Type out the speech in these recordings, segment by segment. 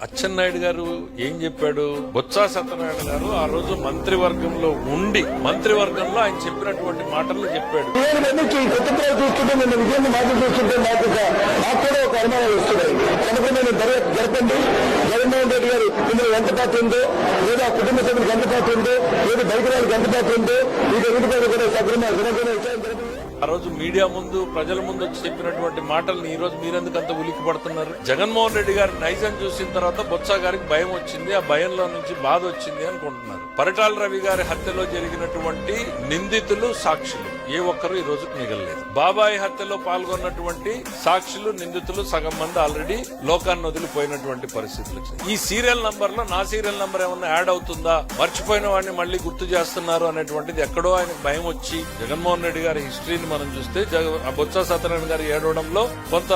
అచ్చెన్నాయుడు గారు ఏం చెప్పాడు? బొత్స సత్యనారాయణ గారు ఆ రోజు మంత్రివర్గంలో ఉండి మంత్రివర్గంలో ఆయన చెప్పినటువంటి మాటలు చెప్పాడు. జగన్మోహన్ రెడ్డి గారు ఇందులో ఎంత పాత్ర ఉందో, లేదా కుటుంబ సభ్యులకు ఎంత పాత్ర ఉందో, లేదా బయట వాళ్ళకి ఎంత పాత్ర ఉందో, ఇది ఎన్నికలు కూడా సక్రమంగా ఆ రోజు మీడియా ముందు ప్రజల ముందు వచ్చి చెప్పినటువంటి మాటల్ని ఈ రోజు మీరెందుకు అంత ఉలిక్కి పడుతున్నారు? జగన్మోహన్ రెడ్డి గారి నైజం చూసిన తర్వాత బొత్స గారికి భయం వచ్చింది, ఆ భయంలో నుంచి బాధ వచ్చింది అనుకుంటున్నారు. పరిటాల రవి గారి హత్యలో జరిగినటువంటి నిందితులు సాక్షులు ఏ ఒక్కరు ఈ రోజుకు మిగలలేదు. బాబాయి హత్యలో పాల్గొన్నటువంటి సాక్షులు నిందితులు సగం మంది ఆల్రెడీ లోకాన్ని వదిలిపోయినటువంటి పరిస్థితులు వచ్చింది. ఈ సీరియల్ నంబర్ లో నా సీరియల్ నంబర్ ఏమన్నా యాడ్ అవుతుందా, మర్చిపోయిన వాడిని మళ్ళీ గుర్తు చేస్తున్నారు అనేటువంటిది ఎక్కడో ఆయనకు భయం వచ్చి జగన్మోహన్ రెడ్డి గారి హిస్టరీని మనం చూస్తే బొత్స సత్యనారాయణ గారు ఏడవడంలో కొంత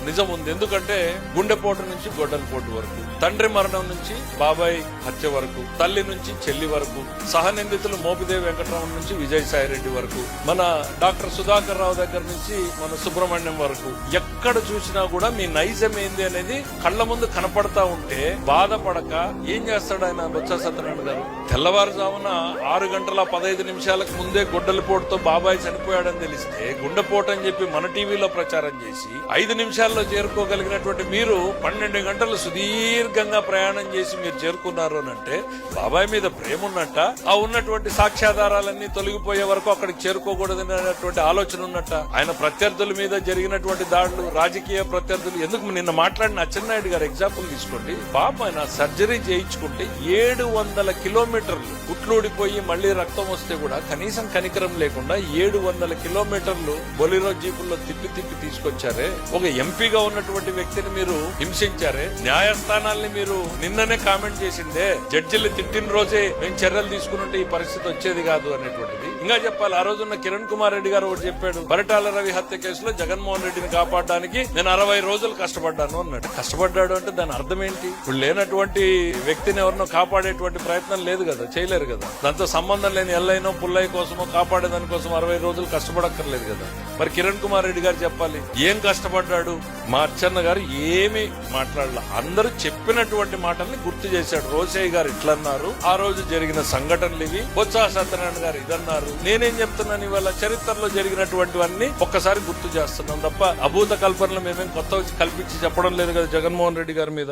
నిజం ఉంది. ఎందుకంటే గుండెపోటు నుంచి గొడ్డలిపోటు వరకు, తండ్రి మరణం నుంచి బాబాయ్ హత్య వరకు, తల్లి నుంచి చెల్లి వరకు, సహనిందితులు మోపిదేవి వెంకటరామన్ నుంచి విజయసాయిరెడ్డి వరకు, మన డాక్టర్ సుధాకర్ రావు దగ్గర నుంచి మన సుబ్రహ్మణ్యం వరకు ఎక్కడ చూసినా కూడా మీ నైజం ఏంది అనేది కళ్ల ముందు కనపడతా ఉంటే బాధపడక ఏం చేస్తాడు ఆయన బొత్స సత్యనారాయణ గారు? తెల్లవారుజామున 6:15 ముందే గొడ్డలిపోటుతో బాబాయ్ చనిపోయాడని తెలిస్తే గుండెపోటు అని చెప్పి మన టీవీలో ప్రచారం చేసి 5 నిమిషాల్లో చేరుకోగలిగినటువంటి మీరు 12 గంటలు సుదీర్ఘంగా ప్రయాణం చేసి మీరు చేరుకున్నారు అని అంటే బాబాయ్ మీద ప్రేమ ఉన్నట్ట, ఆ ఉన్నటువంటి సాక్ష్యాధారాలన్నీ తొలగిపోయే వరకు అక్కడికి చేరుకోకూడదనేటువంటి ఆలోచన ఉన్నట్ట. ఆయన ప్రత్యర్థుల మీద జరిగినటువంటి దాడులు, రాజకీయ ప్రత్యర్థులు, ఎందుకు నిన్న మాట్లాడిన అచ్చెన్నాయుడు గారు ఎగ్జాంపుల్ తీసుకోండి. పాప ఆయన సర్జరీ చేయించుకుంటే 700 కిలోమీటర్లు కుట్లూడిపోయి మళ్లీ రక్తం వస్తే కూడా కనీసం కనికరం లేకుండా 700 కిలోమీటర్లు బొలిరో జీపుల్లో తిప్పి తీసుకొచ్చారే. ఒక ఎంపీగా ఉన్నటువంటి వ్యక్తిని మీరు హింసించారే. న్యాయస్థానాల్ని మీరు నిన్ననే కామెంట్ చేసిందే, జడ్జిలు తిట్టిన రోజే మేము చర్యలు తీసుకున్నట్టు ఈ పరిస్థితి వచ్చేది కాదు అనేటువంటిది. ఇంకా చెప్పాలి, ఆ రోజున్న కిరణ్ కుమార్ రెడ్డి గారు ఒకటి చెప్పాడు, పరిటాల రవి హత్య కేసులో జగన్మోహన్ రెడ్డిని కాపాడడానికి నేను 60 రోజులు కష్టపడ్డాను అన్నాడు. కష్టపడ్డాడు అంటే దాని అర్థం ఏంటి? ఇప్పుడు లేనటువంటి వ్యక్తిని ఎవరినో కాపాడేటువంటి ప్రయత్నం లేదు కదా, చేయలేరు కదా. దాంతో సంబంధం లేని ఎల్లైనో పుల్లయ్య కోసమో కాపాడేదాని కోసం 60 రోజులు కష్టపడక్కర్లేదు కదా. మరి కిరణ్ కుమార్ రెడ్డి గారు చెప్పాలి ఏం కష్టపడ్డాడు. మా అచ్చెన్న గారు ఏమి మాట్లాడలే, అందరూ చెప్పినటువంటి మాటల్ని గుర్తు చేశాడు. రోసయ్య గారు ఇట్లన్నారు, ఆ రోజు జరిగిన సంఘటనలు ఇవి, బొత్స సత్యనారాయణ గారు ఇదన్నారు. నేనేం చెప్తున్నాను, ఇవాళ చరిత్రలో జరిగినటువంటివన్నీ ఒక్కసారి గుర్తు చేస్తున్నాం తప్ప అభూత కల్పనలు మేమేం కొత్త కల్పించి చెప్పడం లేదు కదా జగన్మోహన్ రెడ్డి గారి మీద.